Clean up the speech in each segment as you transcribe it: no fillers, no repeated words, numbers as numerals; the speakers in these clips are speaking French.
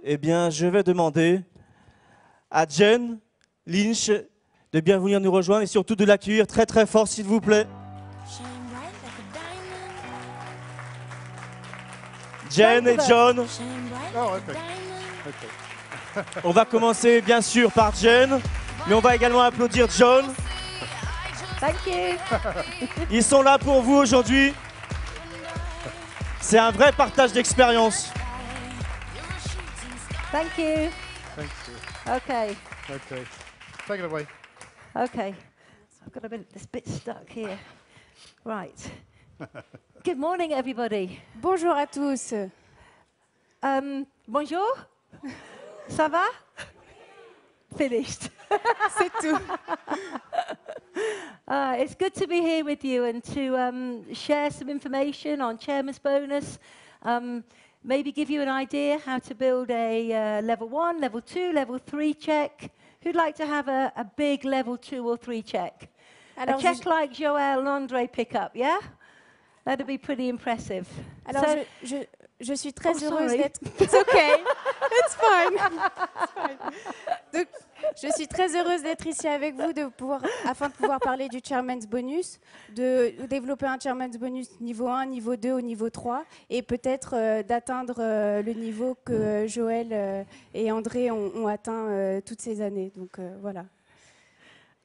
Eh bien, je vais demander à Jen Lynch de bien venir nous rejoindre et surtout de l'accueillir très très fort, s'il vous plaît. Jen et John. Oh, okay. On va commencer bien sûr par Jen, mais on va également applaudir John. Thank you. Ils sont là pour vous aujourd'hui. C'est un vrai partage d'expérience. Thank you. Thank you. Okay. Okay. Take it away. Okay. I've got this bit stuck here. Right. Good morning, everybody. Bonjour à tous. Bonjour. Ça va? Finished. C'est tout. It's good to be here with you and to share some information on Chairman's Bonus. Maybe give you an idea how to build a level 1, level 2, level 3 check. Who'd like to have a big level 2 or 3 check? Alors, a check like Joël and André pick up, yeah? That'd be pretty impressive. Alors So- je suis très Oh, heureuse sorry. d'être. It's okay. It's fine. It's fine. Donc, je suis très heureuse d'être ici avec vous afin de pouvoir parler du Chairman's Bonus, de développer un Chairman's Bonus niveau 1, niveau 2 ou niveau 3 et peut-être d'atteindre le niveau que Joël et André ont atteint toutes ces années. Donc voilà.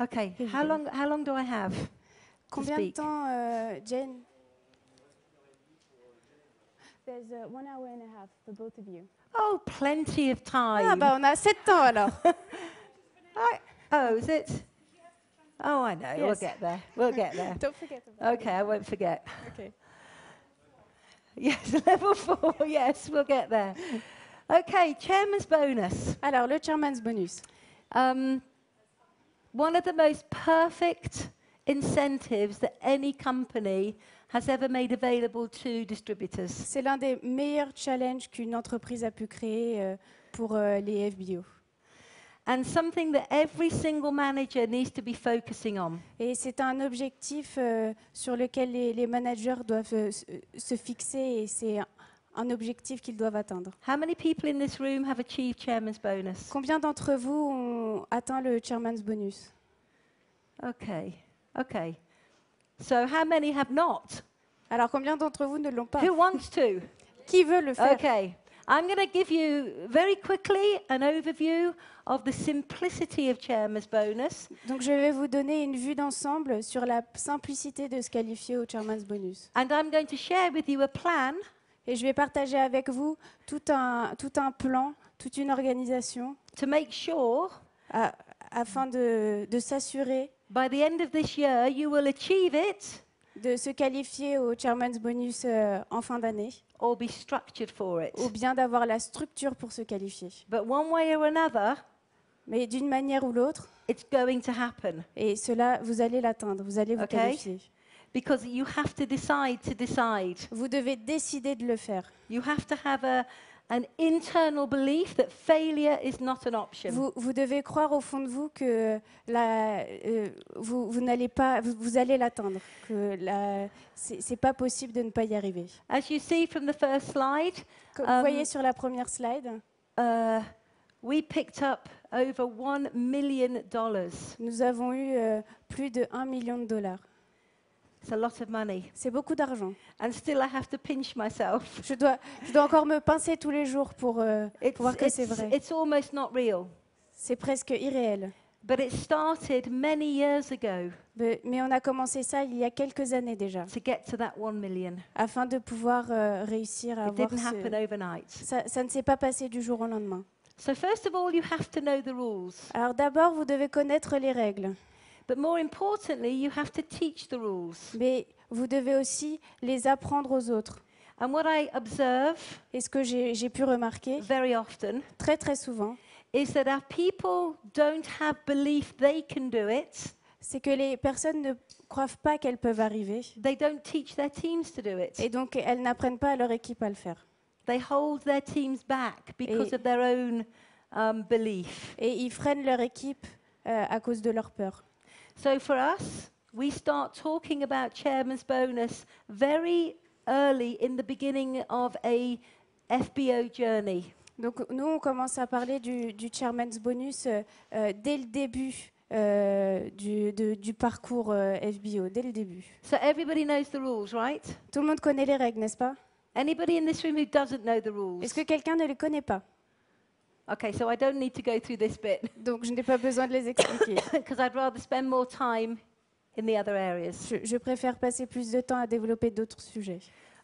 Okay, how long do I have? to Combien de speak? temps, Jane? There's 1 hour and a half for both of you. Oh, plenty of time. Ah bah on a 7 temps alors. Oh, is it? Oh, I know. We'll Yes. get there. We'll get there. Don't forget about Okay, I won't forget. Okay. Yes, level 4. Yes, we'll get there. Okay, Chairman's Bonus. Alors le Chairman's Bonus. One of the most perfect incentives that any company has ever made available to distributors. C'est l'un des meilleurs challenges qu'une entreprise a pu créer pour les FBO. And something that every single manager needs to be focusing on. Et c'est un objectif sur lequel les managers doivent se fixer et c'est un objectif qu'ils doivent atteindre. How many people in this room have achieved Chairman's Bonus? Combien d'entre vous ont atteint le Chairman's Bonus? Okay, okay. So how many have not? Alors combien d'entre vous ne l'ont pas? Who wants to? Qui veut le faire? Okay. I'm going to give you very quickly an overview of the simplicity of Chairman's Bonus. Donc je vais vous donner une vue d'ensemble sur la simplicité de se qualifier au Chairman's Bonus. And I'm going to share with you a plan Et je vais partager avec vous tout un plan, toute une organisation to make sure afin de s'assurer by the end of this year you will achieve it de se qualifier au Chairman's Bonus en fin d'année or be structured for it. ou bien d'avoir la structure pour se qualifier. But one way or another, Mais d'une manière ou l'autre, it's going to happen et cela, vous allez l'atteindre, vous allez vous Okay. qualifier. because you have to decide to decide. Vous devez décider de le faire. You have to have an internal belief that failure is not an option. Vous devez croire au fond de vous que vous n'allez pas, vous allez l'atteindre, que c'est pas possible de ne pas y arriver. As you see from the first slide, Comme vous voyez sur la première slide, we picked up over $1 million. nous avons eu plus de 1 million de dollars. It's a lot of money. C'est beaucoup d'argent. And still I have to pinch myself. Je dois encore me pincer tous les jours pour voir que c'est vrai. It's almost not real. C'est presque irréel. But it started many years ago Mais on a commencé ça il y a quelques années déjà, to get to that 1 million. afin de pouvoir réussir à It avoir didn't happen overnight. ça ne s'est pas passé du jour au lendemain. So first of all, you have to know the rules. Alors d'abord, vous devez connaître les règles, But more importantly, you have to teach the rules. mais vous devez aussi les apprendre aux autres. And what I observe Et ce que j'ai pu remarquer very often très très souvent, is that if people don't have belief they can do it, c'est que les personnes ne croient pas qu'elles peuvent arriver, they don't teach their teams to do it. et donc elles n'apprennent pas à leur équipe à le faire. They hold their teams back because Et- of their own belief. Et ils freinent leur équipe à cause de leur peur. So for us, we start talking about Chairman's Bonus very early in the beginning of a FBO journey. Donc nous, on commence à parler du Chairman's Bonus dès le début du parcours FBO, dès le début. So everybody knows the rules, right? Tout le monde connaît les règles, n'est-ce pas? Anybody in this room who doesn't know the rules? Est-ce que quelqu'un ne les connaît pas? Okay, so I don't need to go through this bit Donc je n'ai pas besoin de les expliquer. because I'd rather spend more time in the other areas. Je préfère passer plus de temps à développer d'autres sujets.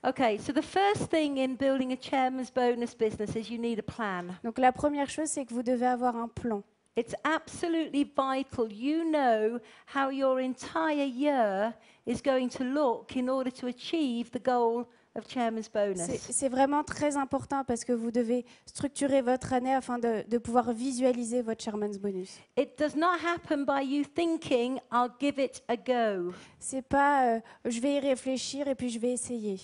Okay, so the first thing in building a chairman's bonus business is you need a plan. Donc la première chose, c'est que vous devez avoir un plan. It's absolutely vital you know how your entire year is going to look in order to achieve the goal of chairman's bonus. C'est vraiment très important parce que vous devez structurer votre année afin de pouvoir visualiser votre Chairman's Bonus. It does not happen by you thinking, I'll give it a go. C'est pas je vais y réfléchir et puis je vais essayer.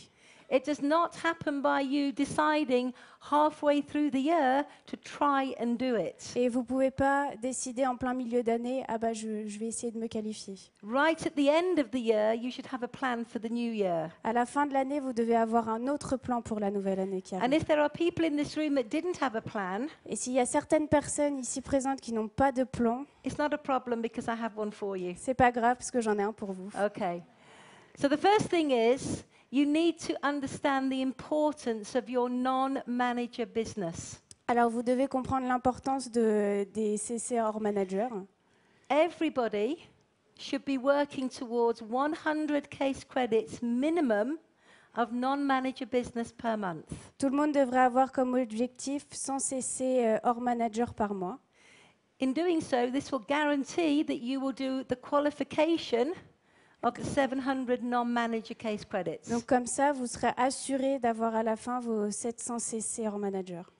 It does not happen by you deciding halfway through the year to try and do it. Et vous pouvez pas décider en plein milieu d'année, ah bah je vais essayer de me qualifier. Right at the end of the year, you should have a plan for the new year. À la fin de l'année, vous devez avoir un autre plan pour la nouvelle année qui And arrive. if there are people in this room that didn't have a plan, Et s'il y a certaines personnes ici présentes qui n'ont pas de plan, it's not a problem because I have one for you. c'est pas grave parce que j'en ai un pour vous. Okay. So the first thing is you need to understand the importance of your non-manager business. Alors vous devez comprendre l'importance des CC hors manager. Everybody should be working towards 100 case credits minimum of non-manager business per month. Tout le monde devrait avoir comme objectif 100 CC hors manager par mois. In doing so, this will guarantee that you will do the qualification of the 700 non-manager case credits. Donc comme ça, vous serez assuré d'avoir à la fin vos 700 CC hors manager.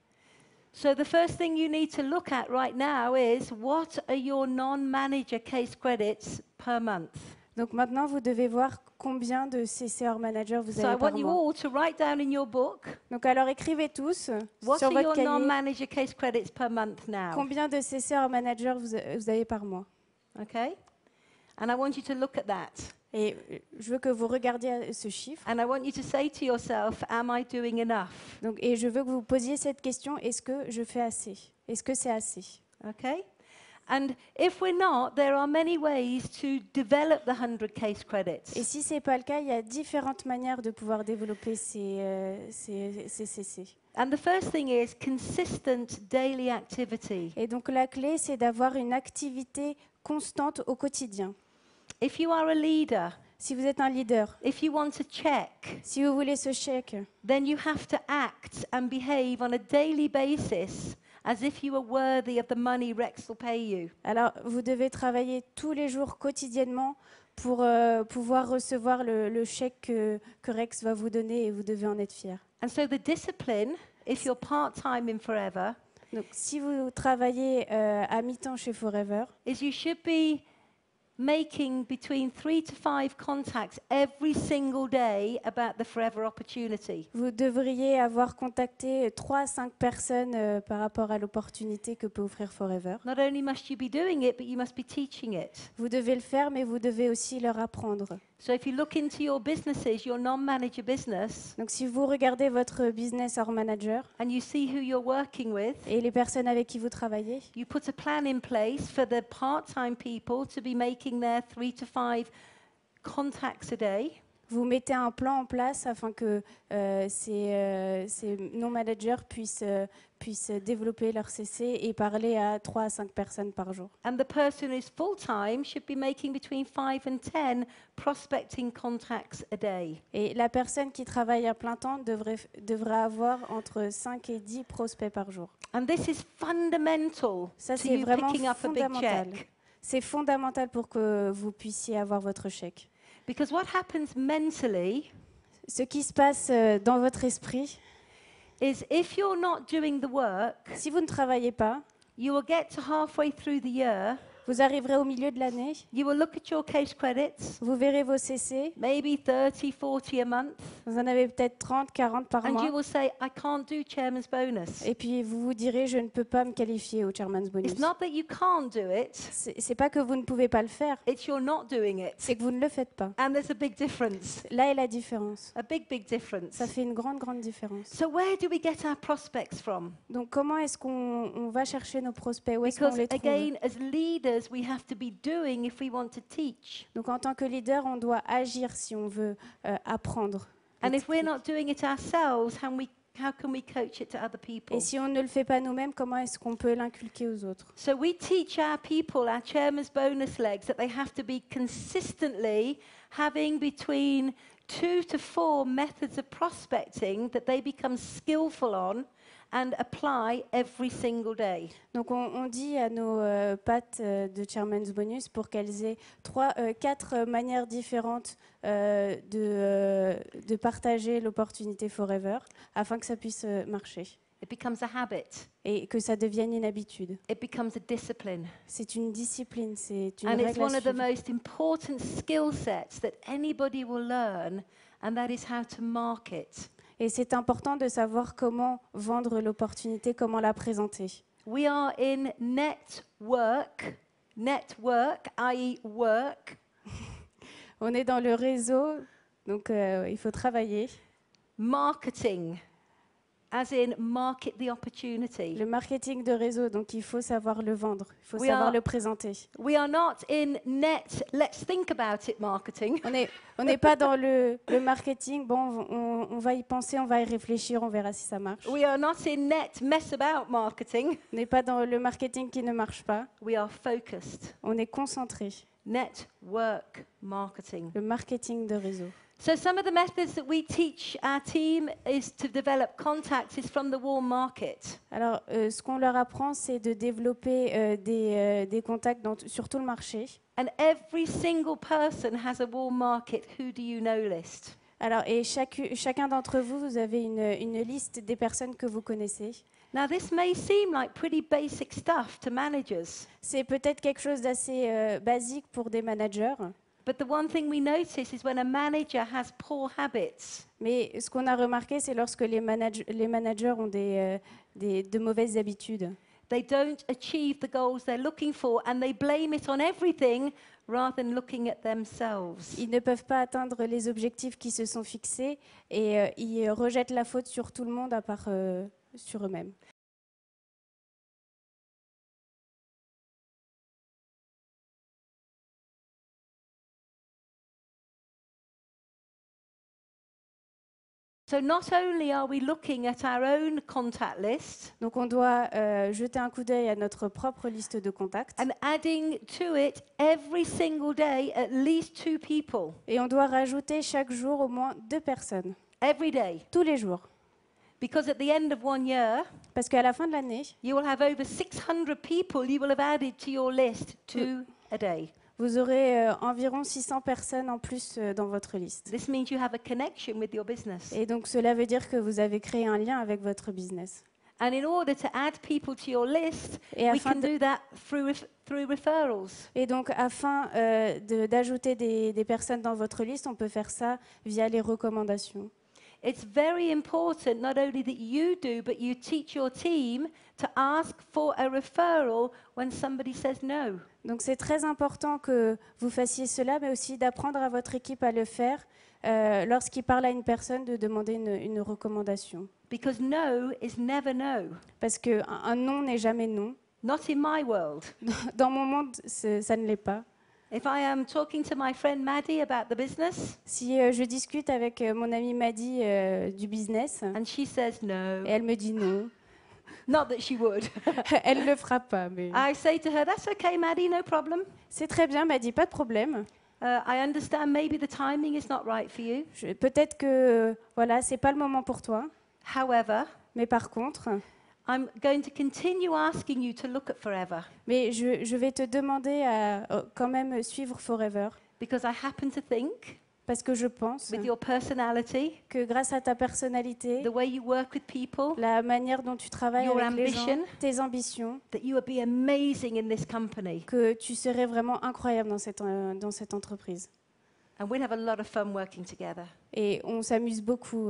So the first thing you need to look at right now is what are your non-manager case credits per month? Donc maintenant, vous devez voir combien de CC hors manager vous So I avez par want you mois. all to write down in your book Donc alors écrivez tous what sur are votre your cahier non-manager case credits per month now. combien de CC hors manager vous avez par mois. Okay? And I want you to look at that. Et je veux que vous regardiez ce chiffre. And I want you to say to yourself, am I doing enough? Donc, et je veux que vous posiez cette question, est-ce que je fais assez? Est-ce que c'est assez? Okay? And if we're not, there are many ways to develop the 100 case credits. Et si ce n'est pas le cas, il y a différentes manières de pouvoir développer ces CC. And the first thing is consistent daily activity. Et donc la clé, c'est d'avoir une activité constante au quotidien. If you are a leader, Si vous êtes un leader, if you want to check, si vous voulez ce chèque, then you have to act and behave on a daily basis as if you were worthy of the money Rex will pay you. alors vous devez travailler tous les jours quotidiennement pour pouvoir recevoir le chèque que Rex va vous donner et vous devez en être fier. And so the discipline, if you're part-time in Forever, Donc si vous travaillez à mi-temps chez Forever, is you should be making between 3 to 5 contacts every single day about the Forever opportunity. vous devriez avoir contacté 3 à 5 personnes par rapport à l'opportunité que peut offrir Forever. Not only must you be doing it, but you must be teaching it. Vous devez le faire, mais vous devez aussi leur apprendre. So if you look into your businesses, your non-manager business, Donc si vous regardez votre business hors manager and you see who you're working with, et les personnes avec qui vous travaillez, you put a plan in place for the part-time people to be making their 3 to 5 contacts a day. vous mettez un plan en place afin que ces non-managers puissent développer leur CC et parler à 3 à 5 personnes par jour. And the person who's full-time should be making between 5 and 10 prospecting contacts a day. Et la personne qui travaille à plein temps devrait avoir entre 5 et 10 prospects par jour. And this is fundamental Ça, to c'est you vraiment picking up a big fondamental. check. C'est fondamental pour que vous puissiez avoir votre chèque. Because what happens mentally Ce qui se passe dans votre esprit, is if you're not doing the work, si vous ne travaillez pas, you will get to halfway through the year Vous arriverez au milieu de l'année, you will look at your case credits, vous verrez vos CC, maybe 30, 40 a month, vous en avez peut-être 30, 40 par and you mois, will say, I can't do chairman's bonus. et puis vous vous direz, je ne peux pas me qualifier au Chairman's Bonus. It's not that you can't do it, C'est pas que vous ne pouvez pas le faire, it's you're not doing it. c'est que vous ne le faites pas. And there's a big difference, Là est la différence. a big, big difference. Ça fait une grande, grande différence. So where do we get our prospects from? Donc comment est-ce qu'on va chercher nos prospects? Où est-ce qu'on Because les trouve? again, as leaders, we have to be doing if we want to teach. Donc en tant que leader, on doit agir si on veut apprendre. And if we're not doing it ourselves, how can we coach it to other people? Et si on ne le fait pas nous-mêmes, comment est-ce qu'on peut l'inculquer aux autres? So we teach our people, our chairman's bonus legs, that they have to be consistently having between 2 to 4 methods of prospecting that they become skillful on and apply every single day. Donc on dit à nos pattes de Chairman's Bonus pour qu'elles aient 4 manières différentes de partager l'opportunité Forever afin que ça puisse marcher It becomes a habit. et que ça devienne une habitude. It becomes a discipline. C'est une discipline, c'est une And it's règle à one of the suivre. most important skill sets that anybody will learn, and that is how to market. Et c'est important de savoir comment vendre l'opportunité, comment la présenter. We are in network, i.e. work, On est dans le réseau, donc il faut travailler. marketing, as in market the opportunity. Le marketing de réseau, donc il faut savoir le vendre, il faut We savoir are- le présenter. We are not in let's think about it marketing. On n'est pas dans le marketing, bon, on va y penser, on va y réfléchir, on verra si ça marche. We are not in mess about marketing. On n'est pas dans le marketing qui ne marche pas, We are focused. on est concentré. Network marketing. Le marketing de réseau. So some of the methods that we teach our team is to develop contacts is from the warm market. Alors, ce qu'on leur apprend, c'est de développer des contacts sur tout le marché. And every single person has a warm market who do you know list. Alors, et chacun d'entre vous, vous avez une liste des personnes que vous connaissez. Now this may seem like pretty basic stuff to managers, C'est peut-être quelque chose d'assez basique pour des managers, but the one thing we notice is when a manager has poor habits, mais ce qu'on a remarqué, c'est lorsque les managers ont de mauvaises habitudes. they don't achieve the goals they're looking for and they blame it on everything rather than looking at themselves. Ils ne peuvent pas atteindre les objectifs qui se sont fixés et ils rejettent la faute sur tout le monde à part sur eux-mêmes. So not only are we looking at our own contact list Donc on doit jeter un coup d'œil à notre propre liste de contacts and adding to it every single day at least 2 people, et on doit rajouter chaque jour au moins 2 personnes, every day. tous les jours. Because at the end of 1 year, Parce qu'à la fin de l'année, you will have over 600 people you will have added to your list 2 a day. vous aurez environ 600 personnes en plus dans votre liste. This means you have a connection with your business. Et donc cela veut dire que vous avez créé un lien avec votre business. And in order to add people to your list, Et we afin can de- do that through referrals. Et donc, afin d'ajouter des personnes dans votre liste, on peut faire ça via les recommandations. It's very important not only that you do, but you teach your team to ask for a referral when somebody says no. Donc, c'est très important que vous fassiez cela, mais aussi d'apprendre à votre équipe à le faire lorsqu'il parle à une personne, de demander une recommandation. Because no is never no. Parce qu'un non n'est jamais non. Not in my world. Dans mon monde, ça ne l'est pas. If I am talking to my friend Maddie about the business Si je discute avec mon amie Maddy du business, and she says no, et elle me dit non, not that she would, elle ne le fera pas. Mais I say to her, that's okay, Maddie, no problem. c'est très bien, Maddy, pas de problème. I understand maybe the timing is not right for you. Peut-être que voilà, c'est pas le moment pour toi, However, mais par contre, I'm going to continue asking you to look at Forever mais je vais te demander à quand même suivre Forever, because I happen to think Parce que je pense with your personality, que grâce à ta personnalité, the way you work with people, la manière dont tu travailles Your avec les gens, ambition. tes ambitions, that you would be amazing in this company. que tu serais vraiment incroyable dans cette entreprise. And we'll have a lot of fun working together. Et on s'amuse beaucoup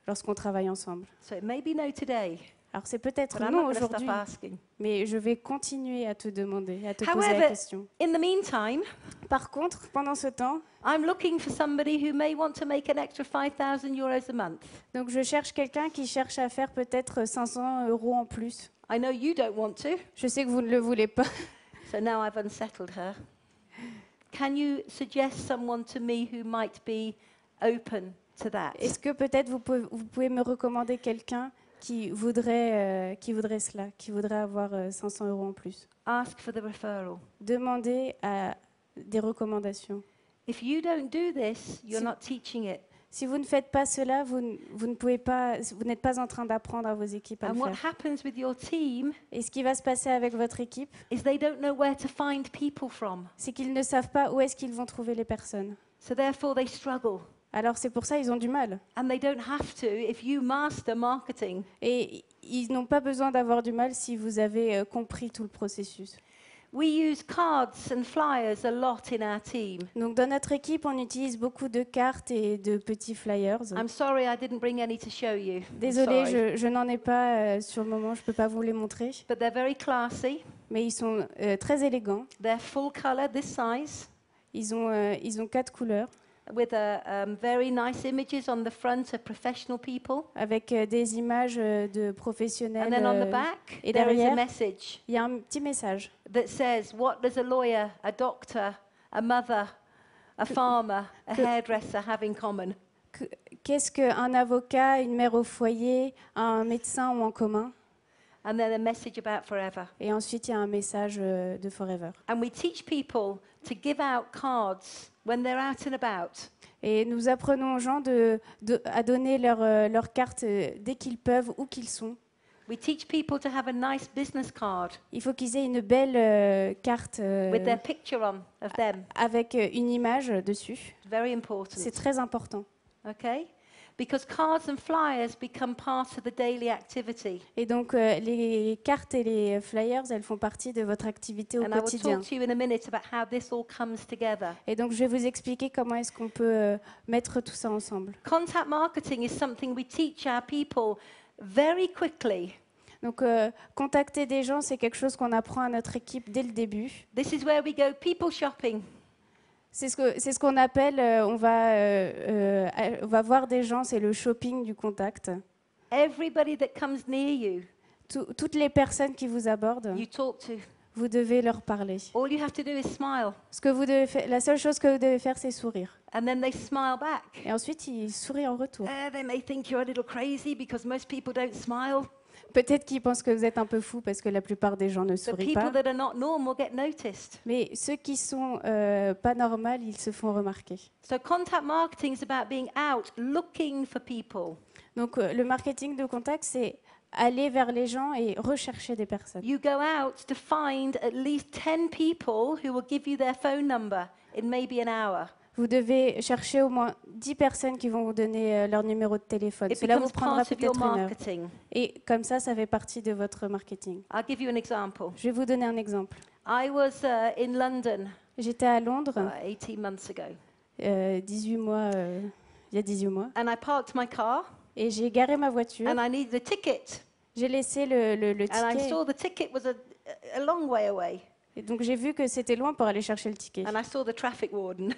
lorsqu'on travaille ensemble. So it may be no today, Alors c'est peut-être but I'm non not going to stop aujourd'hui, asking. mais je vais continuer à te demander, à te poser la However, question. in the meantime, Par contre, pendant ce temps, I'm looking for somebody who may want to make an extra 5,000 euros a month. donc je cherche quelqu'un qui cherche à faire peut-être 500 € en plus. I know you don't want to, Je sais que vous ne le voulez pas. so now I've unsettled her. Can you suggest someone to me who might be open to that? Est-ce que peut-être vous pouvez me recommander quelqu'un qui voudrait cela, qui voudrait avoir 500 € en plus? Ask for the referral. Demandez à des recommandations. If you don't do this, you're Si- not teaching it. Si vous ne faites pas cela, vous ne pouvez pas, vous n'êtes pas en train d'apprendre à vos équipes à And le what faire. happens with your team Et ce qui va se passer avec votre équipe, is they don't know where to find people from. c'est qu'ils ne savent pas où est-ce qu'ils vont trouver les personnes. So therefore they struggle. Alors c'est pour ça qu'ils ont du mal. And they don't have to if you master marketing. Et ils n'ont pas besoin d'avoir du mal si vous avez compris tout le processus. We use cards and flyers a lot in our team. Donc dans notre équipe, on utilise beaucoup de cartes et de petits flyers. I'm sorry I didn't bring any to show you. I'm Désolée, sorry. je n'en ai pas sur le moment, je ne peux pas vous les montrer. But they're very classy. Mais ils sont très élégants. They're full color, this size, Ils ont 4 couleurs, with very nice images on the front of professional people. avec des images de And professionnels. then on the back, et there is a derrière, message il y a un petit message that says, what does a lawyer, a doctor, a mother, a farmer, a hairdresser have in common? Qu'est-ce qu'un avocat, une mère au foyer, un médecin ont en commun? And then a message about forever. Et ensuite, il y a un message de Forever. And we teach people to give out cards when they're out and about. Et nous apprenons aux gens à donner leur carte dès qu'ils peuvent, où qu'ils sont. We teach people to have a nice business card Il faut qu'ils aient une belle carte with their picture on of them. avec une image dessus. Very important. C'est très important. Okay? Because cards and flyers become part of the daily activity. Et donc, les cartes et les flyers, elles font partie de votre activité au And I will quotidien. talk to you in a minute about how this all comes together. Et donc, je vais vous expliquer comment est-ce qu'on peut mettre tout ça ensemble. Contact marketing is something we teach our people very quickly. Donc, contacter des gens, c'est quelque chose qu'on apprend à notre équipe dès le début. This is where we go people shopping. C'est ce qu'on appelle, on va voir des gens, c'est le shopping du contact. Everybody that comes near you, Toutes les personnes qui vous abordent, you talk to. vous devez leur parler. All you have to do is smile. Ce que vous devez faire, la seule chose que vous devez faire, c'est sourire. And then they smile back. Et ensuite, ils sourient en retour. They may think you're a little crazy because most people don't smile. Peut-être qu'ils pensent que vous êtes un peu fou parce que la plupart des gens ne The sourient people pas. that are not normal get noticed. Mais ceux qui sont pas normaux, ils se font remarquer. So contact marketing is about being out looking for people. Donc le marketing de contact, c'est aller vers les gens et rechercher des personnes. You go out to find at least 10 people who will give you their phone number in maybe an hour. Vous devez chercher au moins 10 personnes qui vont vous donner leur numéro de téléphone. It Cela vous becomes prendra part of your peut-être une heure. marketing. Et comme ça fait partie de votre marketing. I'll give you an example. Je vais vous donner un exemple. I was in London J'étais à Londres 18 months ago, 18 mois, il y a 18 mois, and I parked my car, et j'ai garé ma voiture. and I needed a ticket, J'ai laissé le and I ticket. saw the ticket was a long way away, Et donc j'ai vu que c'était loin pour aller chercher le ticket. and I saw the traffic warden,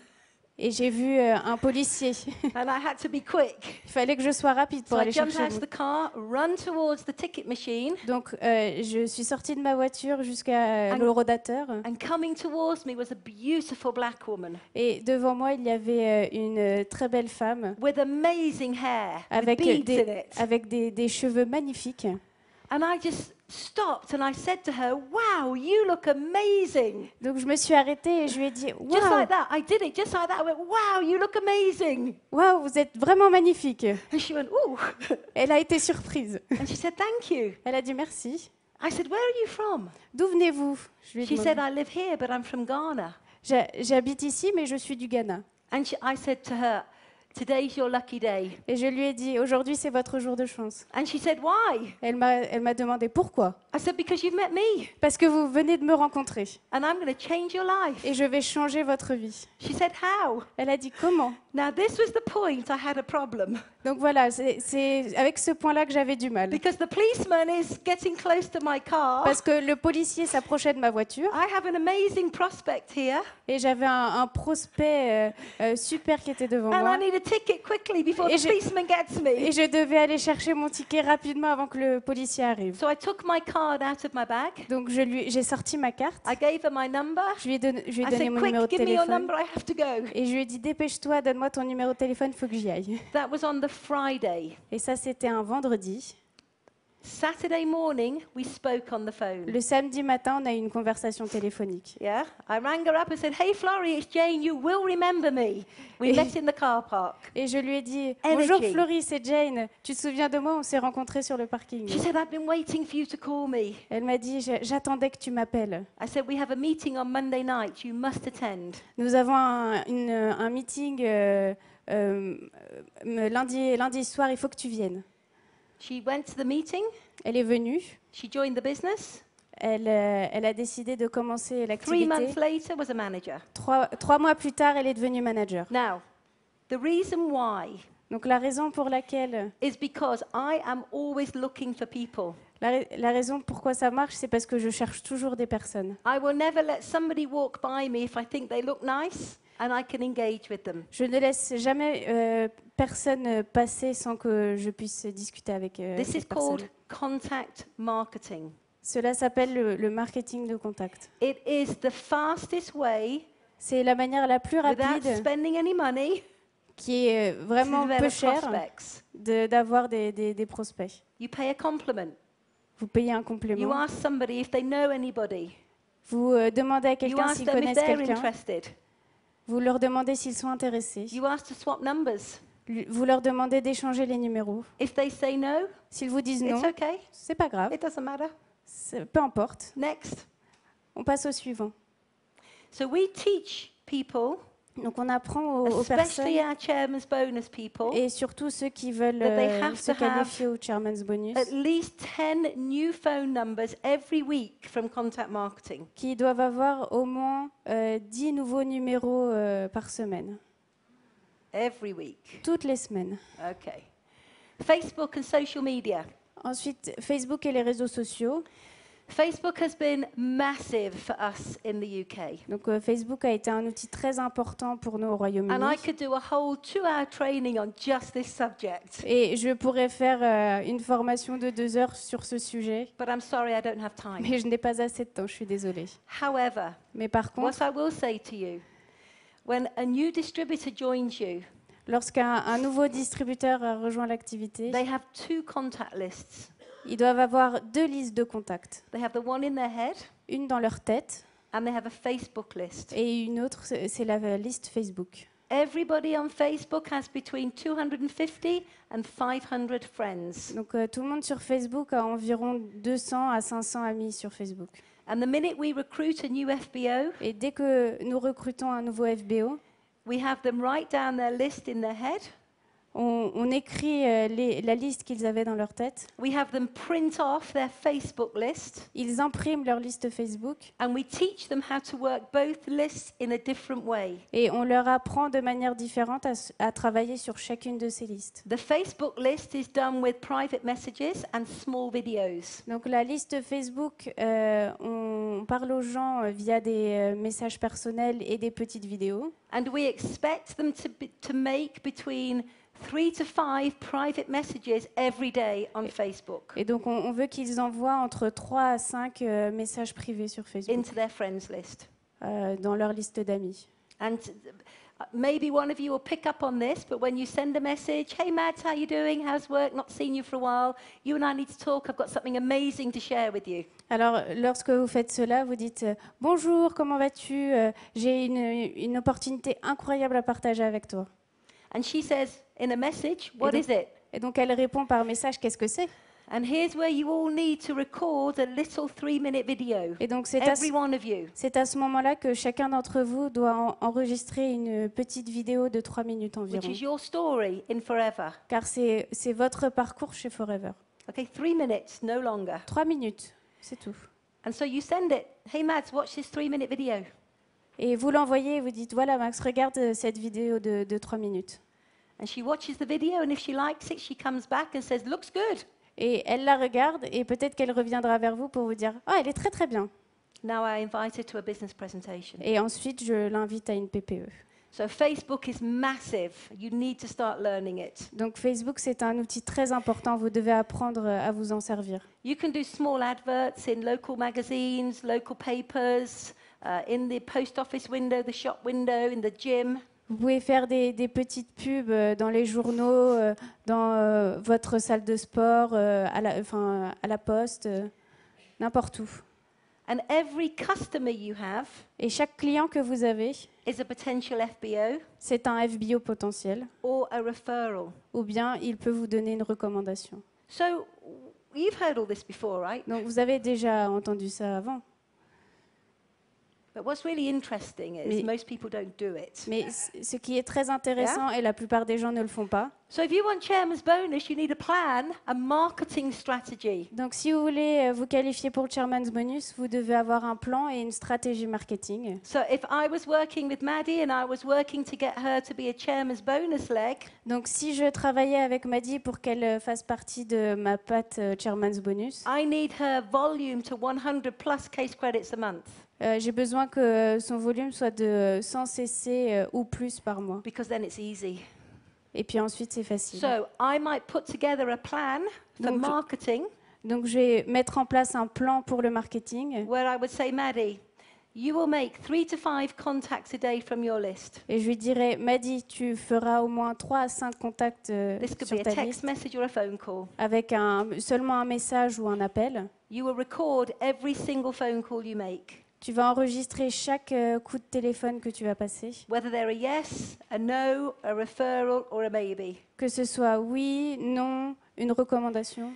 Et j'ai vu un policier. and I had to be quick. Il fallait que je sois rapide pour So I aller jumped chercher out of le... the car, run towards the ticket machine, Donc je suis sortie de ma voiture jusqu'à l'horodateur. and coming towards me was a beautiful black woman Et devant moi, il y avait une très belle femme with amazing hair, with avec beads in it. des cheveux magnifiques. And I just stopped and I said to her, wow, you look amazing. Donc je me suis arrêtée et je lui ai dit Just waouh, like that. I did it just like that. I went, wow, you look amazing. waouh, vous êtes vraiment magnifique. And she went, ooh. Elle a été surprise. And she said, thank you. Elle a dit merci. I said, where are you from? D'où venez-vous? Je lui ai She demandé. said, I live here, but I'm from Ghana. J'habite ici, mais je suis du Ghana. And I said to her, today's your lucky day. Et je lui ai dit, aujourd'hui c'est votre jour de chance. And she said, why? Elle m'a demandé pourquoi. I said, because you've met me. Parce que vous venez de me rencontrer And I'm going to change your life. et je vais changer votre vie. She said, how? Elle a dit comment? Now, this was the point I had a problem. Donc voilà, c'est avec ce point-là que j'avais du mal. Because the policeman is getting close to my car. Parce que le policier s'approchait de ma voiture I have an amazing prospect here. et j'avais un prospect super qui était devant And I moi. need a ticket quickly before Et the je- policeman gets Et me. je devais aller chercher mon ticket rapidement avant que le policier arrive. So I took my card out of my bag. Donc j'ai sorti ma carte, I gave her my number. je lui ai I donné said, mon numéro de quick, give me your téléphone number. I have to go. et je lui ai dit dépêche-toi, donne-moi ton numéro de téléphone, il faut que j'y aille. That was on the Friday. Et ça c'était un vendredi. Saturday morning, we spoke on the phone. Le samedi matin, on a eu une conversation téléphonique. Yeah, I rang her up and said, hey, Florrie, it's Jane. You will remember me. We Et- met in the car park. Et je lui ai dit Energy. bonjour Florie, c'est Jane. Tu te souviens de moi? On s'est rencontrés sur le parking. She said, I've been waiting for you to call me. Elle m'a dit j'attendais que tu m'appelles. I said, we have a meeting on Monday night. You must attend. Nous avons un meeting lundi soir, il faut que tu viennes. She went to the meeting. Elle est venue. She joined the business. Elle a décidé de commencer 3 l'activité. months later, was a manager. Trois mois plus tard, elle est devenue manager. Now, the reason why Donc la raison pour laquelle, is because I am always looking for people. la raison pourquoi ça marche, c'est parce que je cherche toujours des personnes. I will never let somebody walk by me if I think they look nice and I can engage with them. Je ne laisse jamais personne passer sans que je puisse discuter avec This is cette personne. called contact marketing. Cela s'appelle le marketing de contact. It is the fastest way, C'est la manière la plus without rapide, spending any money, qui est to vraiment peu develop chère, prospects. d'avoir des prospects. You pay a compliment. Vous payez un You complément. ask somebody if they know anybody. Vous demandez à You quelqu'un ask s'ils them if connaissent they're quelqu'un. interested. Vous leur demandez s'ils sont intéressés. You ask to swap numbers. Vous leur demandez d'échanger les numéros. If they say no, S'ils vous disent non, it's okay. c'est pas grave. It doesn't matter. Peu importe. Next. On passe au suivant. So we teach people, Donc on apprend aux especially personnes our chairman's bonus people, et surtout ceux qui veulent that they have se to qualifier au Chairman's Bonus, at least 10 new phone numbers every week from contact marketing. qui doivent avoir au moins 10 nouveaux numéros par semaine, Every week. toutes les semaines. Okay. Facebook and social media. Ensuite, Facebook et les réseaux sociaux. Facebook has been massive for us in the UK. Donc Facebook a été un outil très important pour nous au And I Royaume-Uni. could do a whole 2-hour training on just this subject. Et je pourrais faire une formation de 2 heures sur ce sujet, But I'm sorry, I don't have time. mais je n'ai pas assez de temps, je suis désolée. However, Mais par contre, what I will say to you, when a new distributor joins you, lorsqu'un nouveau distributeur a rejoint l'activité, they have 2 contact lists. ils doivent avoir 2 listes de contacts. They have the one in their head, Une dans leur tête and they have a Facebook list. et une autre, c'est la liste Facebook. Everybody on Facebook has between 250 and 500 friends. Donc tout le monde sur Facebook a environ 200 à 500 amis sur Facebook. And the minute we recruit a new FBO, Et dès que nous recrutons un nouveau FBO, we have them write down their list in their head. on écrit la liste qu'ils avaient dans leur tête. We have them print off their Facebook list, Ils impriment leur liste Facebook and we teach them how to work both lists in a different way. et on leur apprend de manière différente à travailler sur chacune de ces listes. The Facebook list is done with private messages and small videos. Donc la liste Facebook, on parle aux gens via des messages personnels et des petites vidéos. And we expect them to make between 3 to 5 private messages every day on Facebook Et donc on veut qu'ils envoient entre 3 à 5 messages privés sur Facebook into their friends list. dans leur liste d'amis. And maybe one of you will pick up on this, but when you send a message, hey Mads, how you doing? How's work? Not seen you for a while. You and I need to talk. I've got something amazing to share with you. Alors, lorsque vous faites cela, vous dites bonjour, comment vas-tu? J'ai une opportunité incroyable à partager avec toi. And she says in a message, what donc- is it? Et donc, elle répond par message qu'est-ce que c'est? And here's where you all need to record a little 3-minute video. Et donc Every one of you. c'est à ce moment-là que chacun d'entre vous doit enregistrer une petite vidéo de 3 minutes Which environ. is your story in forever. Car c'est votre parcours chez Forever. Okay, 3 minutes, no longer. 3 minutes, c'est tout. And so you send it. Hey Mads, watch this 3-minute video. Et vous l'envoyez et vous dites, voilà Max, regarde cette vidéo de 3 minutes. And she watches the video, and if she likes it, she comes back and says, looks good. Et elle la regarde et peut-être qu'elle reviendra vers vous pour vous dire, oh, elle est très très bien. Now I invite her to a business presentation. Et ensuite, je l'invite à une PPE. So Facebook is massive. You need to start learning it. Donc Facebook, c'est un outil très important. Vous devez apprendre à vous en servir. You can do small adverts in local magazines, local papers, in the post office window, the shop window, in the gym. Vous pouvez faire des petites pubs dans les journaux, dans votre salle de sport, à la poste, n'importe où. And every customer you have Et chaque client que vous avez, is a potential FBO c'est un FBO potentiel, or a referral. ou bien il peut vous donner une recommandation. So you've heard all this before, right? Donc vous avez déjà entendu ça avant. But what's really interesting is Mais- most people don't do it. Mais ce qui est très intéressant, et la plupart des gens ne le font pas, So if you want chairman's bonus, you need a plan, a marketing strategy. donc si vous voulez vous qualifier pour le Chairman's Bonus, vous devez avoir un plan et une stratégie marketing. So if I was working with Maddie and I was working to get her to be a chairman's bonus leg, Donc si je travaillais avec Maddy pour qu'elle fasse partie de ma patte Chairman's Bonus, I need her volume to 100 plus case credits a month j'ai besoin que son volume soit de 100 cc ou plus par mois. because then it's easy. Et puis ensuite, c'est facile. So I might put together a plan for Donc, marketing Donc je vais mettre en place un plan pour le marketing where I would say, Maddie, you will make 3 to 5 contacts a day from your list. et je lui dirai, Maddy, tu feras au moins 3 à 5 contacts This could sur be a ta text liste message or a phone call. avec seulement un message ou un appel. You will record every single phone call you make, Tu vas enregistrer chaque coup de téléphone que tu vas passer, whether they're a yes, a no, a referral, or a maybe. que ce soit oui, non, une recommandation.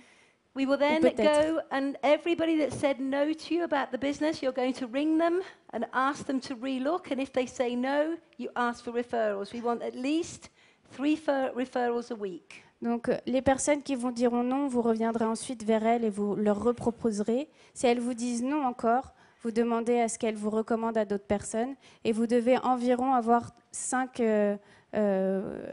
We will then peut-être. go and everybody that said no to you about the business, you're going to ring them and ask them to relook. And if they say no, you ask for referrals. We want at least 3 referrals a week. Donc, les personnes qui vous diront non, vous reviendrez ensuite vers elles et vous leur reproposerez. Si elles vous disent non encore, vous demandez à ce qu'elles vous recommandent à d'autres personnes et vous devez environ avoir 5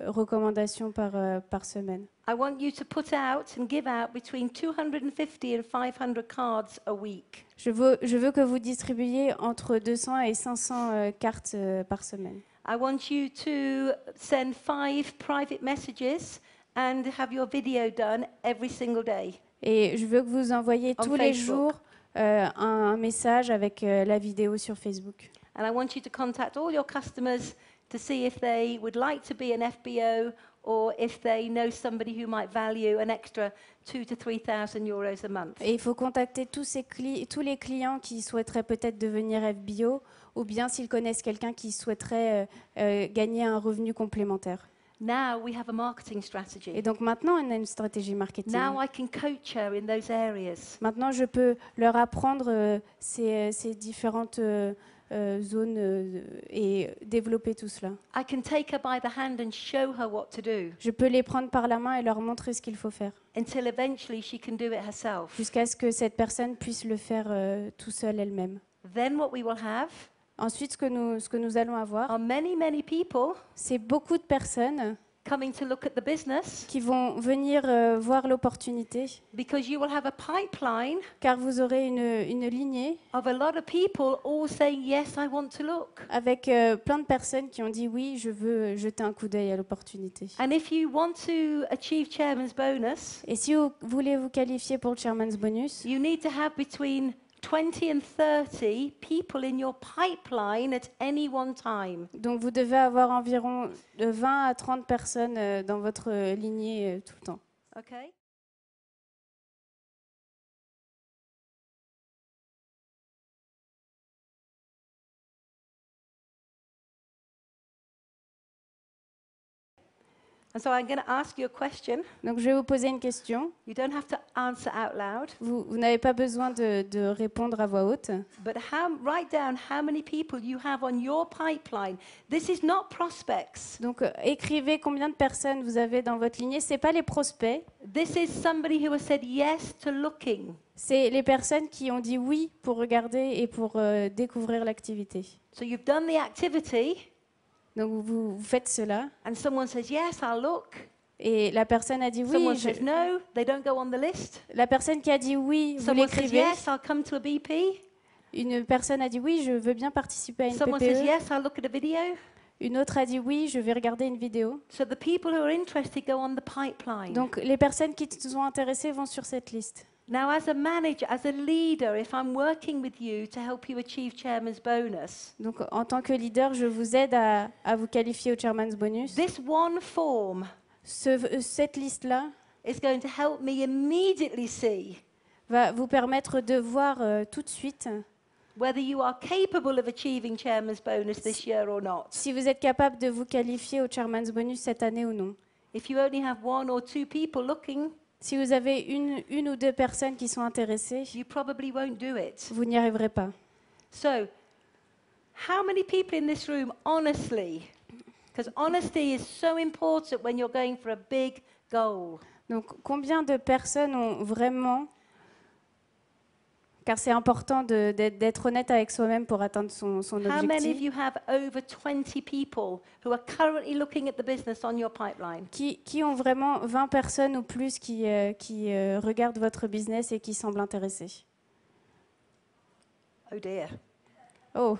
recommandations par semaine. I want you to put out and give out between 250 and 500 cards a week. Je veux que vous distribuiez entre 200 et 500 cartes par semaine. I want you to send 5 private messages and have your video done every single day. Et je veux que vous envoyiez On tous les Facebook. jours un message avec la vidéo sur Facebook. And I want you to contact all your customers to see if they would like to be an FBO or if they know somebody who might value an extra 2,000 to 3,000 euros a month. Et il faut contacter tous les clients qui souhaiteraient peut-être devenir FBO ou bien s'ils connaissent quelqu'un qui souhaiterait gagner un revenu complémentaire. Now we have a marketing strategy. Et donc maintenant, on a une stratégie marketing. Now I can coach her in those areas. Maintenant, je peux leur apprendre ces différentes zones et développer tout cela. I can take her by the hand and show her what to do Je peux les prendre par la main et leur montrer ce qu'il faut faire, until eventually she can do it herself. jusqu'à ce que cette personne puisse le faire tout seule elle-même. Then what we will have Ensuite, ce que nous allons avoir, are many, many people c'est beaucoup de personnes coming to look at the business qui vont venir voir l'opportunité, because you will have a pipeline car vous aurez une lignée of a lot of people all saying, yes, I want to look. avec plein de personnes qui ont dit oui, je veux jeter un coup d'œil à l'opportunité. And if you want to achieve chairman's bonus, Et si vous voulez vous qualifier pour le Chairman's Bonus, you need to have between 20 and 30 people in your pipeline at any one time. donc vous devez avoir environ 20 à 30 personnes dans votre lignée tout le temps. Okay? And so I'm going to ask you a question. Donc, je vais vous poser une question. You don't have to answer out loud, Vous n'avez pas besoin de répondre à voix haute. but write down how many people you have on your pipeline. This is not prospects. Donc, écrivez combien de personnes vous avez dans votre lignée. Ce n'est pas les prospects, This is somebody who has said yes to looking. c'est les personnes qui ont dit oui pour regarder et pour découvrir l'activité. So you've done the activity, Donc, vous faites cela. and someone says, yes, I'll look. Et la personne a dit oui. Someone says no, they don't go on the list. La personne qui a dit oui, vous Someone says, l'écrivez. yes, I'll come to a BP. Une personne a dit oui, je veux bien participer à une Someone says, PPE. yes, I'll look at a video. Une autre a dit oui, je vais regarder une vidéo. So the people who are interested go on the pipeline. Donc, les personnes qui sont intéressées vont sur cette liste. Now, as a manager, as a leader, if I'm working with you to help you achieve chairman's bonus, Donc, en tant que leader, je vous aide à vous qualifier au Chairman's Bonus. this one form Cette liste-là is going to help me immediately see va vous permettre de voir tout de suite whether you are capable of achieving chairman's bonus this year or not. si vous êtes capable de vous qualifier au Chairman's Bonus cette année ou non. If you only have one or two people looking, Si vous avez une ou deux personnes qui sont intéressées, you probably won't do it. vous n'y arriverez pas. So, how many people in this room, honestly, because honesty is so important when you're going for a big goal. Donc, combien de personnes ont vraiment, car c'est important d'être honnête avec soi-même pour atteindre son How many of objectif, you have over 20 people who are currently looking at the business on your pipeline? qui ont vraiment 20 personnes ou plus qui regardent votre business et qui semblent intéressées? Oh dear. Oh,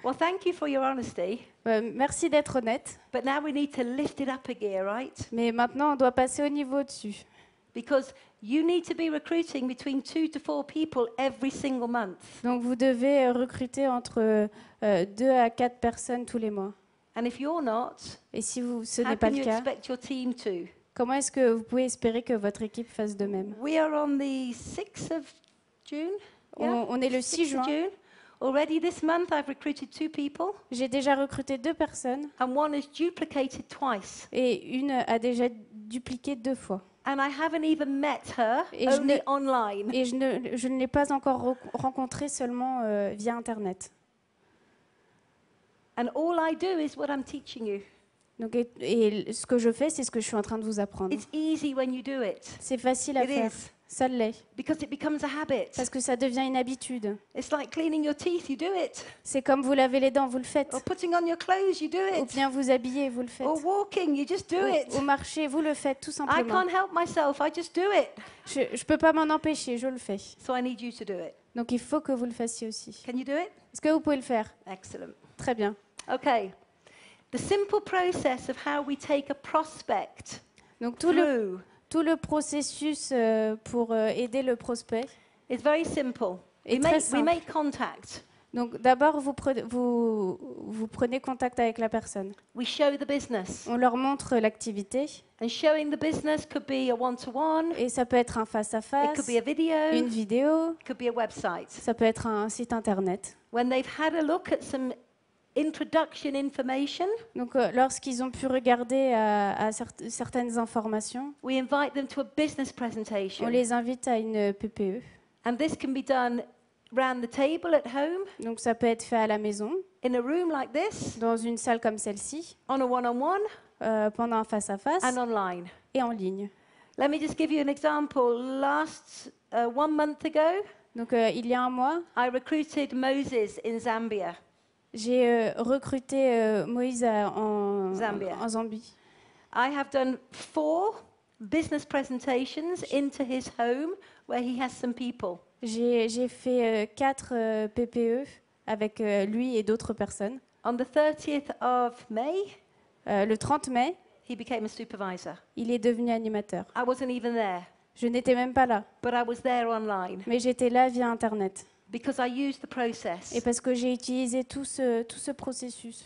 Well, thank you for your honesty, merci d'être honnête, but now we need to lift it up a gear, right? mais maintenant on doit passer au niveau au-dessus. Because you need to be recruiting between 2 to 4 people every single month. Donc vous devez recruter entre 2 à 4 personnes tous les mois. And if you're not, Et si ce how n'est pas can le you cas, expect your team to? comment est-ce que vous pouvez espérer que votre équipe fasse de même? We are on the 6th of June. On est le 6 6th of juin. June. Already this month I've recruited 2 people J'ai déjà recruté 2 personnes and one is duplicated twice. et une a déjà dupliqué 2 fois. And I haven't even met her, Et je only n'ai- online. Et je ne l'ai pas encore rencontrée seulement via Internet. And all I do is what I'm teaching you. Donc, et ce que je fais, c'est ce que je suis en train de vous apprendre. It's easy when you do it. C'est facile à It faire. is. Ça l'est. Because it becomes a habit. Parce que ça devient une habitude. It's like cleaning your teeth, you do it. C'est comme vous lavez les dents, vous le faites. Or putting on your clothes, you do Ou it. bien vous habillez, vous le faites. Or walking, you just do it. Au marché, vous le faites tout I simplement. can't help myself, I just do it. Je ne peux pas m'en empêcher, je le fais. So I need you to do it. Donc il faut que vous le fassiez aussi. Can you do it? Est-ce que vous pouvez le faire? Excellent. Très bien. Okay. The simple process of how we take a prospect Donc through tout le processus pour aider le prospect is very simple. est We très make simple. contact. Donc d'abord, vous prenez contact avec la personne. We show the business. On leur montre l'activité And showing the business could be a one-to-one, et ça peut être un it face-à-face, could be a video, une it vidéo, could be a website. ça peut être un site internet. When they've had a look at some introduction information, Donc lorsqu'ils ont pu regarder à certaines informations, we invite them to a business on presentation. les invite à une PPE. And this can be done round the table at home, Donc ça peut être fait à la maison, in a room like this, dans une salle comme celle-ci, on a one-on-one, pendant un face-à-face and online. et en ligne. Let me just give you an example. 1 month ago, Donc il y a un mois, I recruited Moses in Zambia. j'ai recruté Moïse en Zambie. I have done 4 business presentations into his home where he has some people. J'ai fait 4 PPE avec lui et d'autres personnes. On the 30th of May, Le 30 mai, he became a supervisor. il est devenu animateur. I wasn't even there, Je n'étais même pas là, but I was there online mais j'étais là via Internet. because I used the process. Et parce que j'ai utilisé tout ce processus.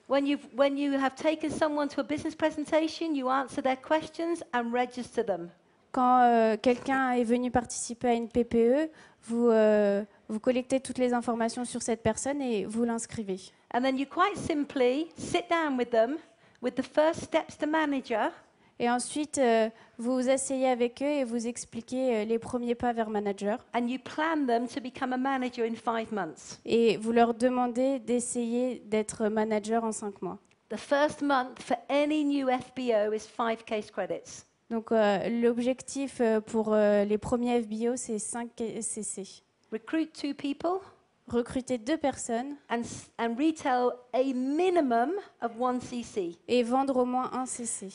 When you have taken someone to a business presentation, you answer their questions and register them. Quand quelqu'un est venu participer à une PPE, vous collectez toutes les informations sur cette personne et vous l'inscrivez. And then you quite simply sit down with them with the first steps to manager, Et ensuite, vous vous asseyez avec eux et vous expliquez les premiers pas vers manager. and you plan them to become a manager in 5 months. Et vous leur demandez d'essayer d'être manager en 5 mois. The first month for any new FBO is 5 case credits. Donc l'objectif pour les premiers FBO, c'est 5 CC. Recruit 2 people Recruter 2 personnes and retail a minimum of 1 CC. et vendre au moins 1 CC.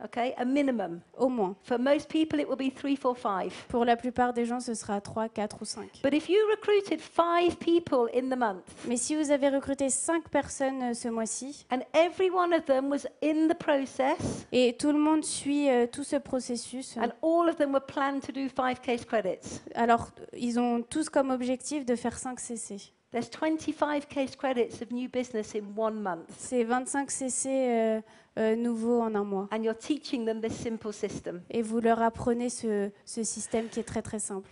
Okay, a minimum. Au moins. For most people, it will be 3, 4, 5. Pour la plupart des gens, ce sera 3, 4 ou 5. But if you recruited 5 people in the month, Mais si vous avez recruté 5 personnes ce mois-ci, and every one of them was in the process, et tout le monde suit tout ce processus, and all of them were planned to do 5 case credits, alors ils ont tous comme objectif de faire 5 CC. there's 25 case credits of new business in 1 month. C'est 25 CC nouveaux en un mois. And you're teaching them this simple system. Et vous leur apprenez ce système qui est très très simple.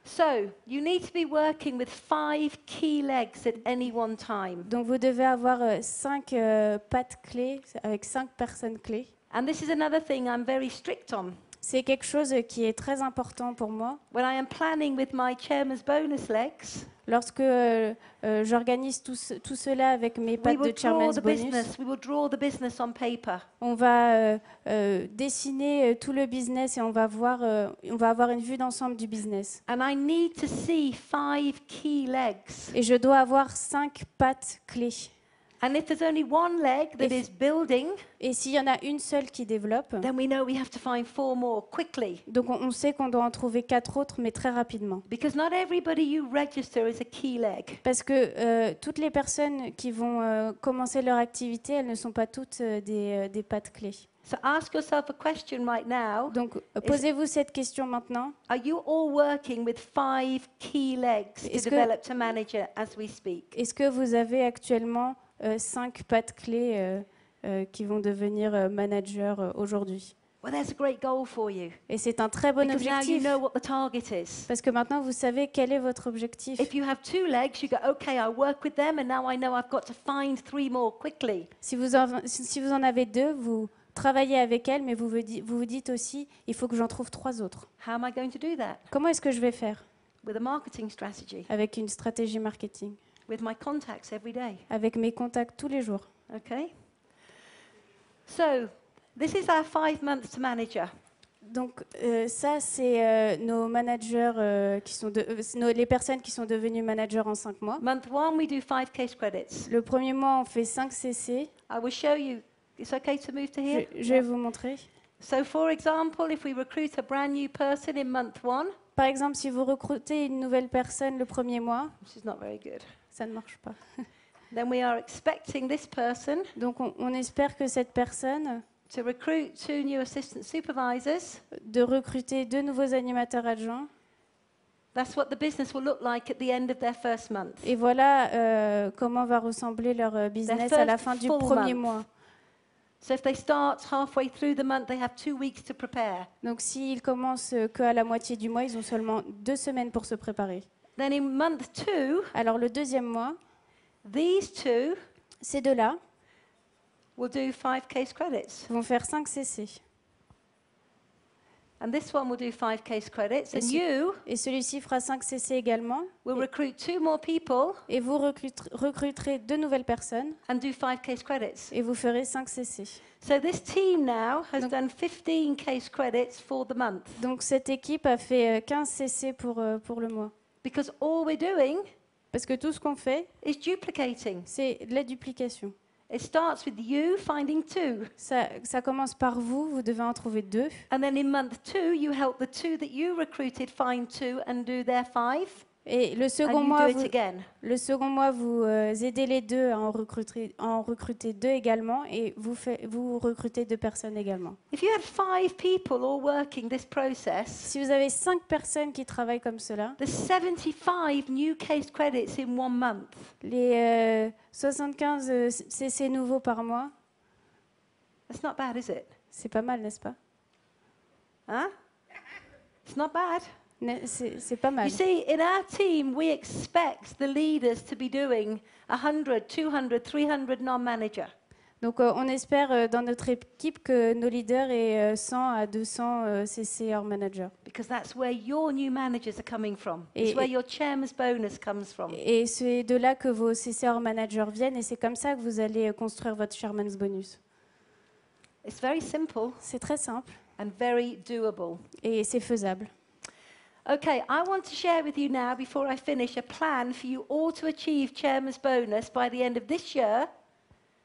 So, you need to be working with 5 key legs at any one time. Donc vous devez avoir 5 pattes clés avec 5 personnes clés. And this is another thing I'm very strict on. C'est quelque chose qui est très important pour moi. When I am planning with my chairman's bonus legs, Lorsque j'organise tout cela avec mes we pattes will de draw Chairman's the Bonus, business. We will draw the business on paper. on va dessiner tout le business et on va avoir une vue d'ensemble du business. And I need to see 5 key legs. Et je dois avoir 5 pattes clés. And if there's only one leg that is building, Et s'il y en a une seule qui développe, then we know we have to find 4 more quickly. donc on sait qu'on doit en trouver 4 autres, mais très rapidement. Because not everybody you register is a key leg. Parce que toutes les personnes qui vont commencer leur activité, elles ne sont pas toutes des pattes clés. So ask yourself a question right now. Donc posez-vous cette question maintenant. Are you all working with 5 key legs to Est-ce que- develop to manager as we speak? Est-ce que vous avez actuellement 5 pattes clés qui vont devenir managers aujourd'hui? Well, there's a great goal for you. Et c'est un très bon Because now you objectif. know what the target is. Parce que maintenant, vous savez quel est votre objectif. If you have 2 legs, you go, okay, I work with them, and now I know I've got to find 3 more quickly. Si vous en avez 2, vous travaillez avec elles, mais vous vous dites aussi, il faut que j'en trouve 3 autres. How am I going to do that? Comment est-ce que je vais faire? With a marketing strategy, Avec une stratégie marketing, with my contacts every day. avec mes contacts tous les jours. Okay? So, this is our 5 months to manager. Donc ça, c'est nos managers les personnes qui sont devenues managers en 5 mois. Month 1, we do 5 case credits. Le premier mois, on fait 5 CC. I will show you. It's okay to move to here? Je vais vous montrer. So, for example, if we recruit a brand new person in month 1, Par exemple, si vous recrutez une nouvelle personne le premier mois, which is not very good, ça ne marche pas. then we are expecting this person Donc on espère que cette personne to recruit 2 new assistant supervisors. de recruter 2 nouveaux animateurs adjoints. That's what the business will look like at the end of their first month. Et voilà comment va ressembler leur business à la fin du full premier month. mois. So if they start halfway through the month, they have 2 weeks to prepare. Donc s'ils commencent qu'à la moitié du mois, ils ont seulement 2 semaines pour se préparer. Then in month 2, Alors le deuxième mois, these 2 ces 2-là will do 5 case credits. vont faire 5 CC. And this one will do 5 case credits. And Yes. you Et celui-ci fera 5 CC également. will recruit 2 more people Et vous recruterez 2 nouvelles personnes and do 5 case credits. et vous ferez 5 CC. So this team now has Donc- done 15 case credits for the month. Donc cette équipe a fait 15 CC pour le mois. Because all we're doing Parce que tout ce qu'on fait, is duplicating. c'est de la duplication. It starts with you finding 2. Ça commence par vous, vous devez en trouver 2. And then in month 2, you help the 2 that you recruited find 2 and do their 5. Et le And second you mois, do it again. vous aidez les 2 à en recruter 2 également et vous recrutez 2 personnes également. If you had 5 people all working this process, Si vous avez 5 personnes qui travaillent comme cela, there's 75 new case credits in 1 month. les 75 CC nouveaux par mois, That's not bad, is it? c'est pas mal, n'est-ce pas? Huh? It's not bad. C'est pas mal. You see, in our team, we expect the leaders to be doing 100, 200, 300 non-manager. Donc on espère dans notre équipe que nos leaders aient 100 à 200 CC hors manager. Because that's where your new managers are coming from. Et- It's where your chairman's bonus comes from. Et c'est de là que vos CC hors manager viennent et c'est comme ça que vous allez construire votre Chairman's Bonus. It's very simple C'est très simple and very doable. et c'est faisable. Okay, I want to share with you now, before I finish, a plan for you all to achieve chairman's bonus by the end of this year,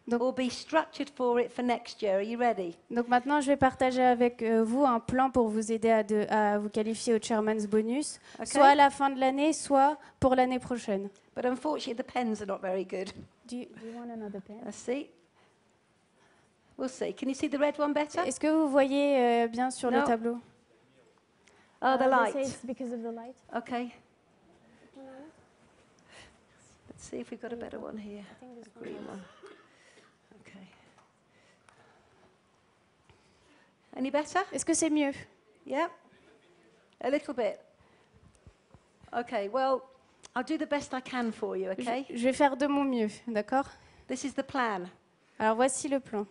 Donc- or be structured for it for next year. Are you ready? Donc maintenant, je vais partager avec vous un plan pour vous aider à vous qualifier au Chairman's Bonus, Okay. soit à la fin de l'année, soit pour l'année prochaine. But unfortunately, the pens are not very good. Do you want another pen? Let's see. We'll see. Can you see the red one better? Est-ce que vous voyez bien sur le No. tableau? Oh, the They say light. it's because of the light. Okay. Let's see if we've got a better one here. A green one. Okay. Any better? Est-ce que c'est mieux? Yeah? A little bit. Okay, well, I'll do the best I can for you, okay? Je vais faire de mon mieux, d'accord? This is the plan. Alors voici le plan.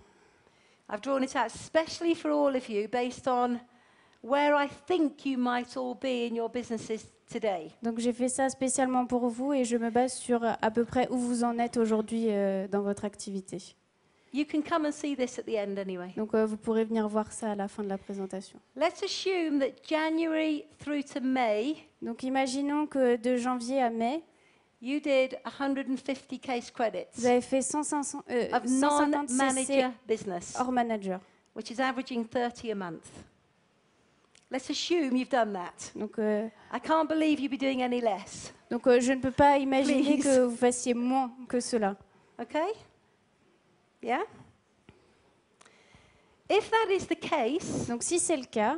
I've drawn it out especially for all of you based on where I think you might all be in your businesses today. Donc j'ai fait ça spécialement pour vous et je me base sur à peu près où vous en êtes aujourd'hui dans votre activité. You can come and see this at the end anyway. Donc vous pourrez venir voir ça à la fin de la présentation. Let's assume that January through to May, Donc imaginons que de janvier à mai, you did 150 case credits vous avez fait 150 of 150 CC non-manager business, hors manager. which is averaging 30 a month. Let's assume you've done that. Donc, I can't believe you'd be doing any less. je ne peux pas imaginer Please. que vous fassiez moins que cela. Okay? Yeah? If that is the case, Donc si c'est le cas,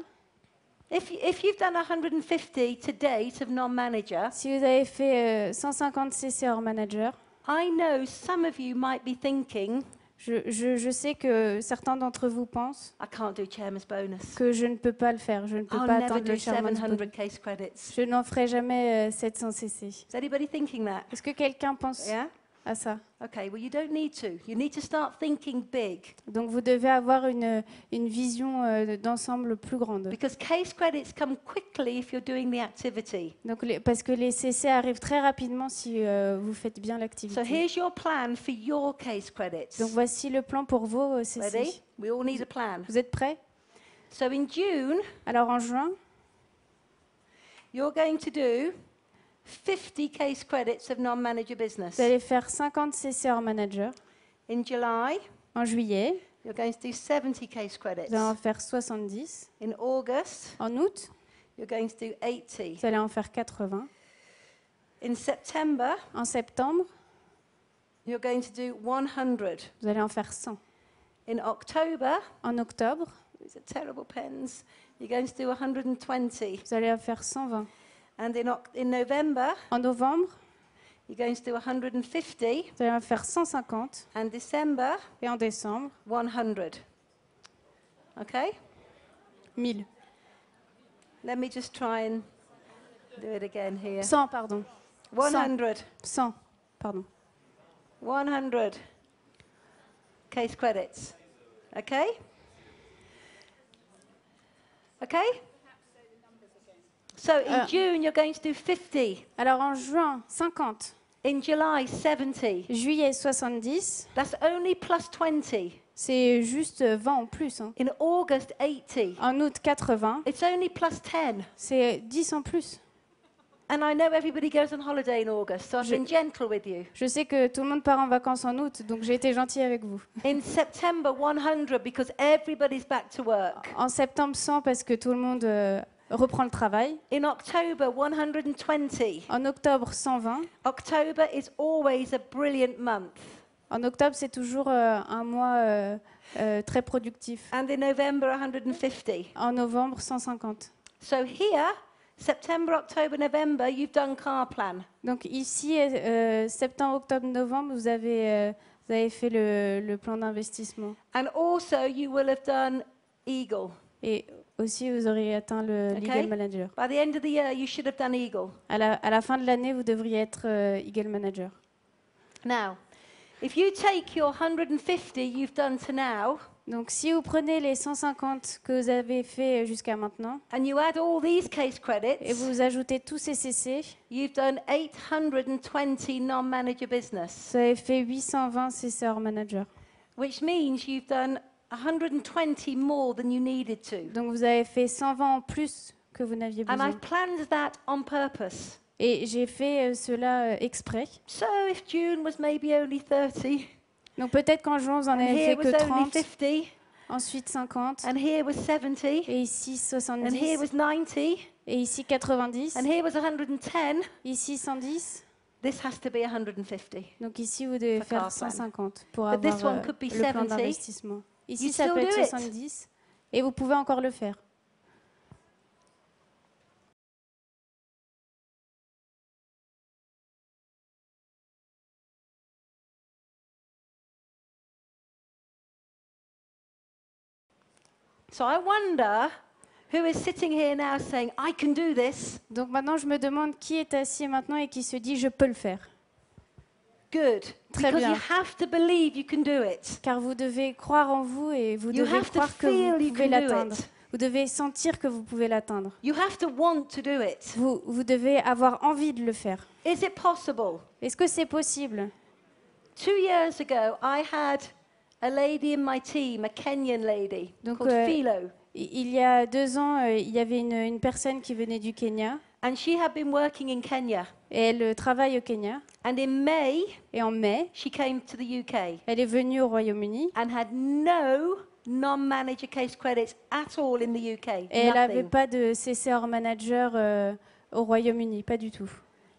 if you've done 150 to date of non-manager, si vous avez fait 150 CC hors manager, I know some of you might be thinking, je sais que certains d'entre vous pensent I can't do chairman's bonus. que je ne peux pas le faire, je ne peux I'll pas never atteindre do le Chairman's 700 Bonus. case credits. Je n'en ferai jamais 700 CC. Is anybody thinking that? Est-ce que quelqu'un pense Yeah? à ça? Okay, well, you don't need to. You need to start thinking big. Donc vous devez avoir une vision d'ensemble plus grande. Because case credits come quickly if you're doing the activity. Donc, parce que les CC arrivent très rapidement si vous faites bien So l'activité. here's your plan for your case credits. Donc voici le plan pour vos CC. Ready? We all need a plan. Vous êtes prêts? So in June, Alors en juin, you're going to do 50 case credits of non-manager business. vous allez faire 50 CC hors manager. In July, En juillet, you're going to do 70 case credits. vous allez en faire 70. In August, En août, you're going to do 80. vous allez en faire 80. In September, En septembre, you're going to do 100. vous allez en faire 100. In October, En octobre, these are terrible pens, you're going to do 120. vous allez en faire 120. And in November, En novembre, you're going to do 150. vous allez en faire 150. And December, Et en décembre, 100. Okay? 1000. Let me just try and do it again here. 100, pardon. 100. 100, pardon. 100 case credits. Okay? Okay? So in June, you're going to do 50. Alors en juin, 50. In July, 70. Juillet, 70. That's only plus 20. C'est juste 20 en plus. Hein. In August, 80. En août, 80. It's only plus 10. C'est 10 en plus. And I know everybody goes on holiday in August, so I've been gentle with you. Je sais que tout le monde part en vacances en août, donc j'ai été gentille avec vous. In September, 100 because everybody's back to work. En septembre, 100 parce que tout le monde reprend le travail. In October, 120. En octobre, 120. October is always a brilliant month. En octobre, c'est toujours un mois très productif. And in November, 150. En novembre, 150. So here, September, October, November, you've done car plan. Donc ici, septembre, octobre, novembre, vous avez fait le plan d'investissement. And also, you will have done Eagle. Et aussi, vous aurez atteint le Okay. Legal Manager. By the end of the year, you should have done Eagle. À la fin de l'année, vous devriez être Eagle Manager. Now, If you take your 150 you've done to now, Donc si vous prenez les 150 que vous avez fait jusqu'à maintenant and you add all these case et credits, vous ajoutez tous ces CC, you've done 820 non-manager business, vous avez fait 820 CC hors manager. which means you've done 120 more than you needed to. Donc vous avez fait 120 en plus que vous n'aviez And besoin. I've planned that on purpose. Et j'ai fait cela exprès. So if June was maybe only 30, Donc peut-être qu'en juin, vous en and avez here fait que was only 30, 50, ensuite 50, and here was 70, et ici and 70, here was 90, et ici 90, and here was 110, ici 110. this has to be 150. Donc ici, vous devez For faire car plan. 150 pour But this avoir one could be le plan 70. d'investissement. Ici, You ça still peut être do it. 70, et vous pouvez encore le faire. So I wonder who is sitting here now saying, I can do this. Donc maintenant, je me demande qui est assis maintenant et qui se dit « je peux le faire Good. Très Because bien. you have to believe you can do it. ». Car vous devez croire en vous et vous You devez have to croire que feel vous you pouvez can do l'atteindre. it. Vous devez sentir que vous pouvez l'atteindre. You have to want to do it. Vous devez avoir envie de le faire. Is it possible? Est-ce que c'est possible? 2 years ago, I had a lady in my team, a Kenyan lady Donc, called Philo. Il y a 2 ans, il y avait une personne qui venait du Kenya And she had been working in Kenya. et elle travaille au Kenya. And in May, Et en mai, she came to the UK elle est venue au Royaume-Uni and had no non-manager case credits at all in the UK. et elle n'avait Nothing. pas de CC hors manager au Royaume-Uni, pas du tout.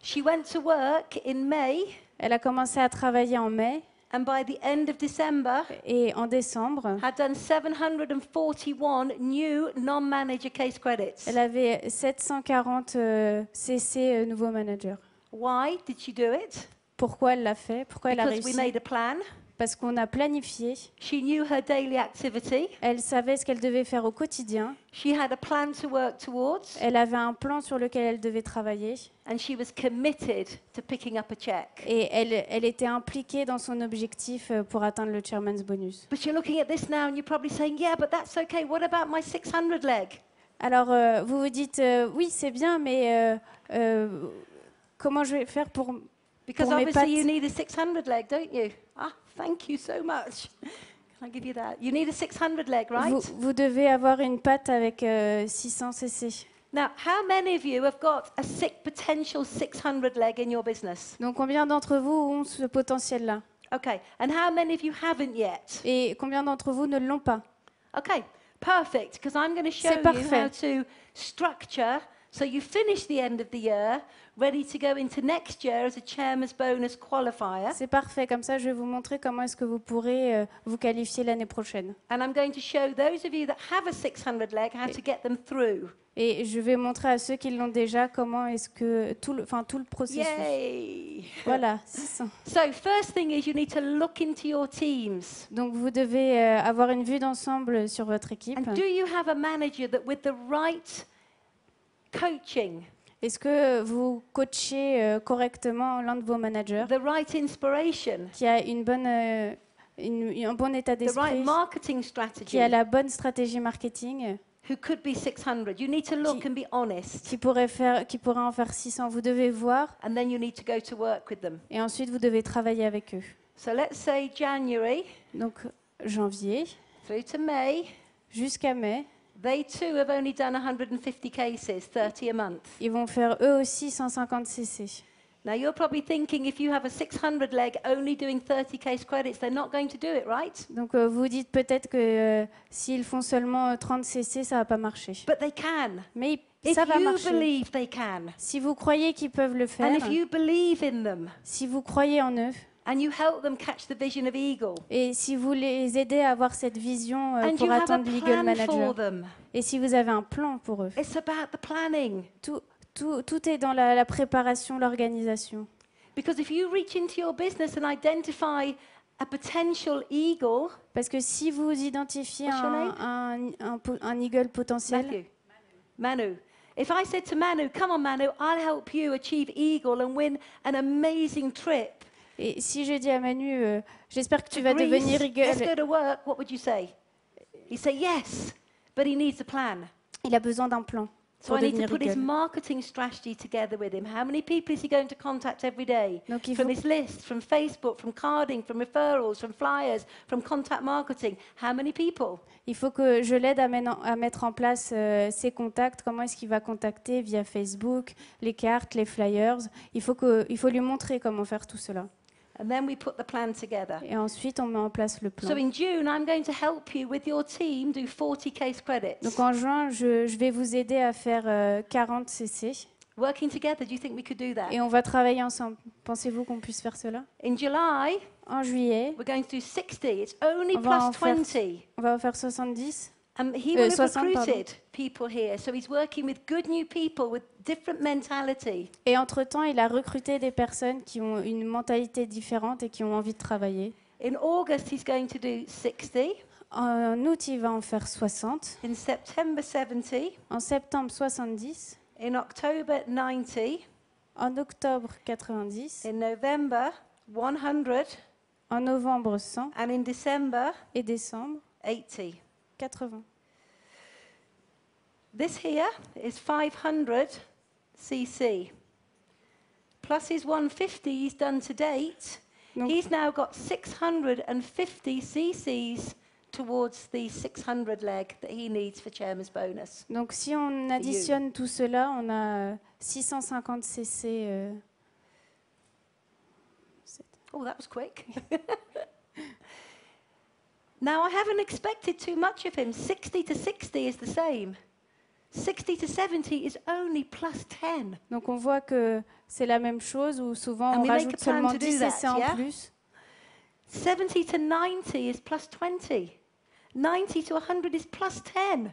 She went to work in May, Elle a commencé à travailler en mai and by the end of December, et en décembre, had done 741 new non-manager case credits. elle avait 740 CC nouveaux managers. Why did she do it? Pourquoi elle l'a fait? Pourquoi elle a Because we réussi? made a plan. Parce qu'on a planifié. She knew her daily activity. Elle savait ce qu'elle devait faire au quotidien. She had a plan to work towards, Elle avait un plan sur lequel elle devait travailler. and she was committed to picking up a check. Et elle était impliquée dans son objectif pour atteindre le Chairman's Bonus. But you're looking at this now and you're probably saying, yeah, but that's okay. What about my 600 leg? Alors, vous vous dites, oui, c'est bien, mais comment je vais faire pour Because mes obviously you pattes. need a 600 leg, don't you? Ah, thank you so much. Can I give you that? You need a 600 leg, right? Vous devez avoir une patte avec 600 cc. Now, how many of you have got a potential 600 leg in your business? Donc, combien d'entre vous ont ce potentiel-là? Okay, and how many of you haven't yet? Et combien d'entre vous ne l'ont pas? Okay, perfect, because I'm going to show C'est you parfait. how to structure so you finish the end of the year ready to go into next year as a chairman's bonus qualifier. C'est parfait, comme ça je vais vous montrer comment est-ce que vous pourrez vous qualifier l'année prochaine. And I'm going to show those of you that have a 600 leg how to get them through. Et je vais montrer à ceux qui l'ont déjà comment est-ce que tout le processus. Yay! Voilà, 600. So first thing is you need to look into your teams. Donc vous devez avoir une vue d'ensemble sur votre équipe. And do you have a manager that with the right coaching, Est-ce que vous coachez correctement l'un de vos managers the right inspiration, qui a un bon état the right d'esprit, marketing qui strategy, a la bonne stratégie marketing, who could be 600? You need to look and be honest. qui pourrait en faire 600? Vous devez voir And then you need to go to work with them. et ensuite vous devez travailler avec eux. So let's say January Donc janvier through to May, jusqu'à mai, they too have only done 150 cases, 30 a month. ils vont faire eux aussi 150 cc. Now you're probably thinking if you have a 600 leg only doing 30 case credits, they're not going to do it, right? Donc vous dites peut-être que s'ils font seulement 30 cc, ça va pas marcher. But they can. Mais If ça va you marcher. believe they can, Si vous croyez qu'ils peuvent le faire, and if you believe in them, si vous croyez en eux, and you help them catch the vision of Eagle, et si vous les aidez à avoir cette vision and pour you have a atteindre l'Eagle plan for Manager, them, et si vous avez un plan pour eux, it's about the planning. tout est dans la préparation, l'organisation. Because if you reach into your business and identify a potential eagle, Parce que si vous identifiez What's your un eagle potentiel, Matthew, Manu. If I said to Manu, come on Manu, I'll help you achieve eagle and win an amazing trip Et si je dis à Manu, j'espère que tu vas Greece, devenir let's go Eagle, to work, what would you say? He'd say yes, but he needs a plan. il a besoin d'un plan So pour I need to devenir put his Eagle. marketing strategy together with him. How many people is he going to contact every day? Donc il From faut, his list, from Facebook, from carding, from referrals, from flyers, from contact marketing. How many people? il faut que je l'aide à mettre en place ses contacts. Comment est-ce qu'il va contacter via Facebook, les cartes, les flyers. Il faut lui montrer comment faire tout cela. And then we put the plan together. Et ensuite, on met en place le So plan. in June, I'm going to help you with your team do 40 case credits. Donc en juin, je vais vous aider à faire 40 CC. Working together, do you think we could do that? Et on va travailler ensemble. Pensez-vous qu'on puisse faire cela? In July, En juillet, we're going to do 60. It's only On va en plus faire- 20. on va faire 70. He will have 60, pardon. recruited people here. So he's working with good new people with different mentality. Et entre-temps, il a recruté des personnes qui ont une mentalité différente et qui ont envie de travailler. In August, he's going to do 60. En août, il va en faire 60. In September, 70. En septembre, 70. In October, 90. En octobre, 90. In November, 100. En novembre, 100. And in December, Et décembre, 80. 80. This here is 500 cc. Plus his 150 he's done to date. Donc- He's now got 650 cc's towards the 600 leg that he needs for chairman's bonus. Donc si on additionne tout cela, on a 650 cc. Oh, that was quick. Now, I haven't expected too much of him. 60 to 60 is the same. 60 to 70 is only plus 10. Donc on voit que c'est la même chose où souvent And on we make a rajoute plan seulement to do 10 that, cc en yeah? plus. 70 to 90 is plus 20. 90 to 100 is plus 10.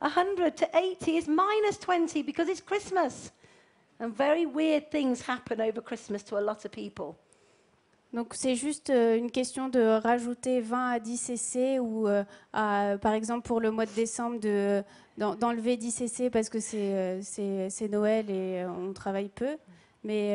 100 to 80 is minus 20 because it's Christmas. And very weird things happen over Christmas to a lot of people. Donc c'est juste une question de rajouter 20 à 10 cc ou par exemple pour le mois de décembre d'enlever 10 cc parce que c'est Noël et on travaille peu. Mais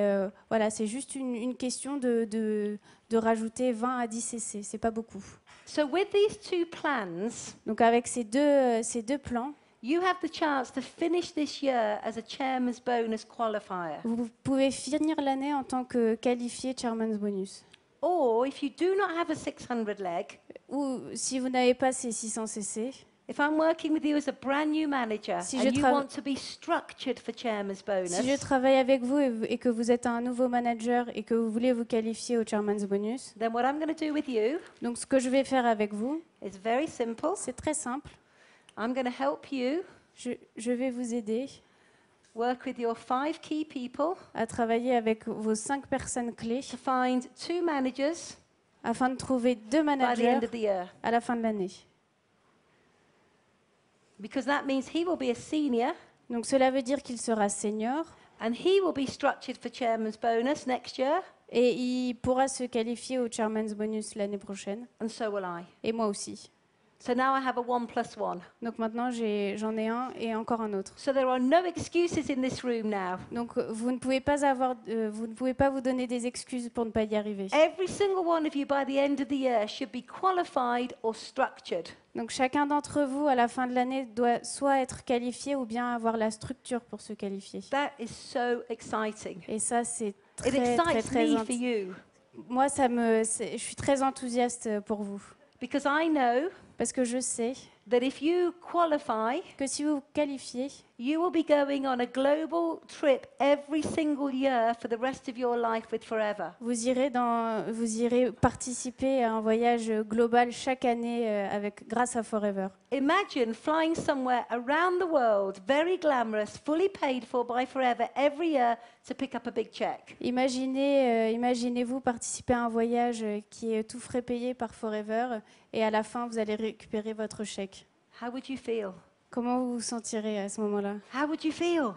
voilà, c'est juste une question de rajouter 20 à 10 cc, c'est pas beaucoup. So with these two plans, Donc avec ces deux plans, you have the chance to finish this year as a chairman's bonus qualifier. vous pouvez finir l'année en tant que qualifié Chairman's Bonus. Or if you do not have a 600 leg, Ou si vous n'avez pas ces 600 cc, if I'm working with you as a brand new manager Si and je you trava- want to be structured for chairman's bonus, si je travaille avec vous et que vous êtes un nouveau manager et que vous voulez vous qualifier au Chairman's Bonus, then what I'm going to do with you donc ce que je vais faire avec vous, is very simple. c'est très simple. I'm going to help you Je vais vous aider work with your 5 key people à travailler avec vos 5 personnes clés to find 2 managers afin de trouver 2 by the end managers of the year. à la fin de l'année. Because that means he will be a senior Donc cela veut dire qu'il sera senior and he will be structured for chairman's bonus next year, et il pourra se qualifier au Chairman's Bonus l'année prochaine. and so will I. Et moi aussi. So now I have a 1+1. Donc maintenant j'en ai un et encore un autre. So there are no excuses in this room now. Donc vous ne pouvez pas vous donner des excuses pour ne pas y arriver. Every single one of you by the end of the year should be qualified or structured. Donc chacun d'entre vous à la fin de l'année doit soit être qualifié ou bien avoir la structure pour se qualifier. That is so exciting. Et ça c'est It très très excites très me for you moi je suis très enthousiaste pour vous because I know parce que je sais that if you qualify, que si vous vous qualifiez, you will be going on a global trip every single year for the rest of your life with Forever. vous irez participer à un voyage global chaque année grâce à Forever. Imagine flying somewhere around the world, very glamorous, fully paid for by Forever every year to pick up a big check. Imaginez-vous participer à un voyage qui est tout frais payé par Forever et à la fin vous allez récupérer votre chèque. How would you feel? Comment vous vous sentirez à ce moment-là? How would you feel?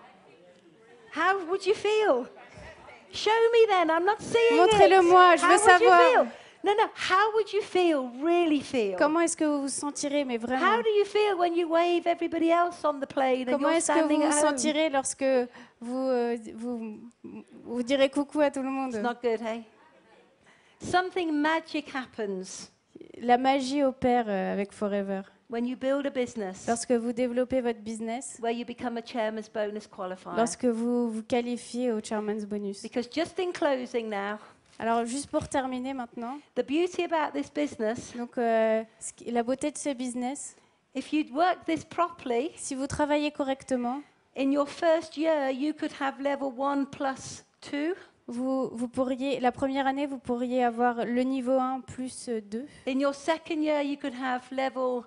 How would you feel? Show me then. I'm not seeing Montrez-le-moi, it. je veux How would you savoir. feel? No, no. How would you feel? Really feel? Comment est-ce que vous vous sentirez, mais vraiment? How do you feel when you wave everybody else on the plane and Comment you're est-ce que standing vous vous at home? sentirez lorsque vous direz coucou à tout le monde? It's not good, hey? Something magic happens La magie opère avec Forever. when you build a business Lorsque vous développez votre business, where you become a chairman's bonus qualifier. lorsque vous vous qualifiez au Chairman's Bonus. Because just in closing now, Alors, juste pour terminer maintenant, the beauty about this business, donc, la beauté de ce business, if you'd work this properly, si vous travaillez correctement, in your first year you could have level 1 plus 2. vous pourriez, la première année, vous pourriez avoir le niveau 1 plus 2. In your second year you could have level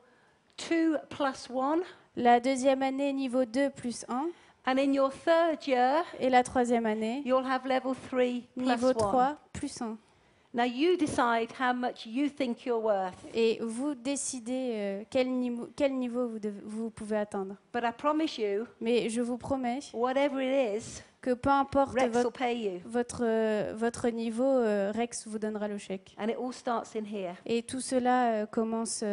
2 plus 1. La deuxième année, niveau 2 plus 1. And in your third year, Et la troisième année, you'll have level 3 plus niveau 1. 3 plus 1. Now you decide how much you think you're worth. Et vous décidez quel niveau vous pouvez atteindre. But I promise you, Mais je vous promets whatever it is, que peu importe Rex will pay you. votre niveau, Rex vous donnera le chèque. And it all starts in here. Et tout cela commence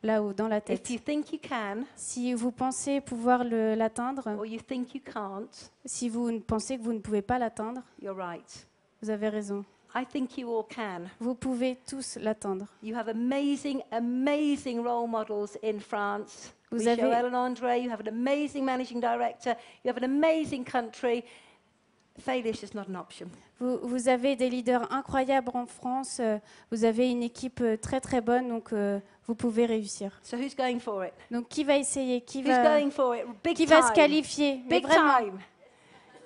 là-haut, dans la tête. If you think you can, Si vous pensez pouvoir l'atteindre, or you think you can't, si vous pensez que vous ne pouvez pas l'atteindre, you're right. vous avez raison. I think you all can. Vous pouvez tous l'atteindre. You have amazing, amazing role models in France. Vous Michel avez- Ellen Andre, you have an amazing managing director, you have an amazing country. Failure is just not an option. Vous avez des leaders incroyables en France, vous avez une équipe très très bonne, donc vous pouvez réussir. So who's going for it? Donc qui va essayer, qui Who's va going for it? Big se time. qualifier? Mais Big vraiment. time.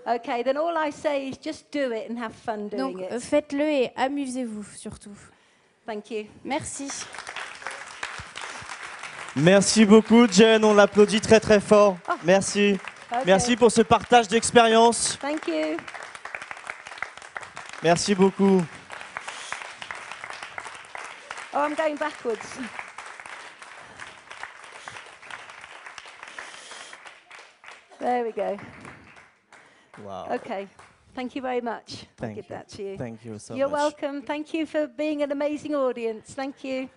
Okay, then all I say is just do it and have fun Donc doing it. faites-le et amusez-vous surtout. Thank you. Merci. Merci beaucoup, Jen. On l'applaudit très très fort. Merci. Okay. Merci pour ce partage d'expérience. Thank you. Merci beaucoup. Oh, I'm going backwards. There we go. Wow. Okay. Thank you very much. I'll Thank give you. that to you. Thank you so You're much. welcome. Thank you for being an amazing audience. Thank you.